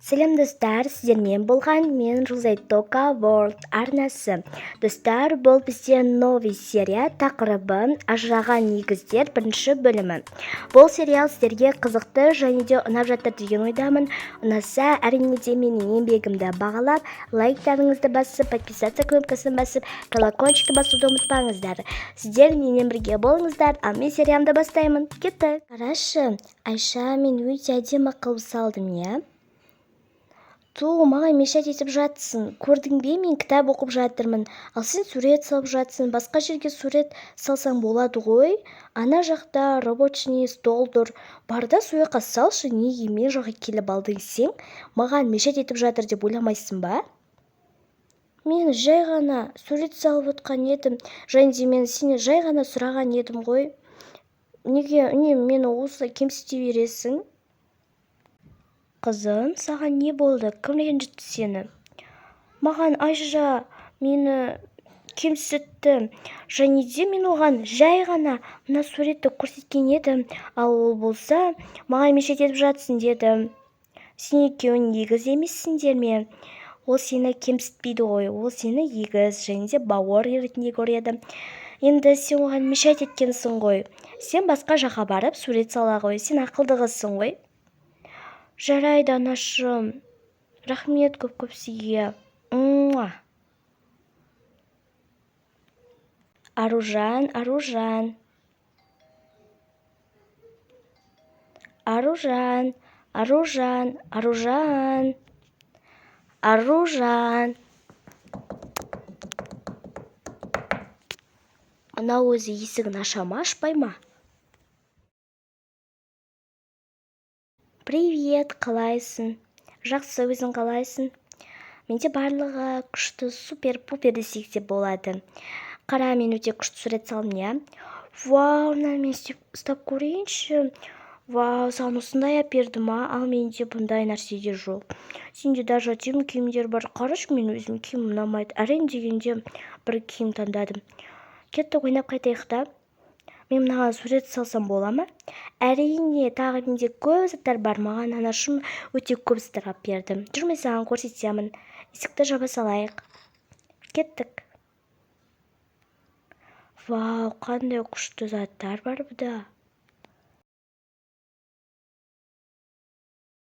Сәлем достар, сіздермен болған мен Рузайтока World арнасы. Достар, бұл бізде новый серия, тақырыбы ажыраған негіздер бірінші бөлімі. Бұл сериал сіздерге қызықты және де ұнап жатыр деген ойдамын. Ұнаса, әрине де менің еңбегімді бағалап, лайктарыңызды басып, подписаться кнопкасын басып, колокольчикті басуды ұмытпаңыздар. Сіздер менен бірге болыңыздар, ал мен сериямды бастаймын. Кеттік. Қарашы, Айша, мен өте әдемі қылып салдым, иә? Маған мешать етіп жатсың. Көрдің бе, мен кітап оқып жатырмын, ал сен сурет салып жатсың. Басқа жерге сурет салсаң болады ғой. Ана жақта рабочий стол тұр. Барда сол жаққа салшы, неге мен жаққа келіп алдың сен? Маған мешать етіп жатыр деп ойламайсың ба? Мен жай ғана сурет салып отқан едім. Және де мен сені жай ғана сұраған едім ғой. Неге мені осылай кемсіте бересің? Қызым, саған не болды? Кім ренжітті сені? Маған Айша мені кемсітті. Және де мен оған жай ғана мына суретті көрсеткен едім, ал ол болса маған мешать етіп жатсың деді. Сен екеуің егіз емессіңдер ме? Ол сені кемсітпейді ғой, ол сені егіз және де бауыр ретінде көреді. Енді сен оған мешать еткенсің ғой. Сен басқа жаққа барып сурет сала ғой, сен ақылды қызсың ғой. Жарайды, анашым. Рахмет көп-көп сізге. Аружан. Анау өзі есігін аша ма, ашпай ма? Привет, қалайсың? Жақсы, өзің қалайсың? Менде барлығы күшті, супер-пупер десек те болады. Қара, мен өте күшті сурет салдым, иә? Вау, мынаны мен ұстап көрейінші. Вау, саған осындай әперді ма? Ал менде бұндай нәрсе де жоқ. Сенде даже әдемі киімдер бар. Қарашы, мен өзім киім ұнамайды. Әрең дегенде бір киім таңдадым. Кеттік, ойнап қайтайық та. Мен мынаған сурет салсам бола ма? Әрине, тағы менде көп заттар бар. Маған анашым өте көп заттар алып берді. Жүр, мен саған көрсетемін. Есікті жаба салайық. Кеттік. Вау, қандай күшті заттар бар бұда.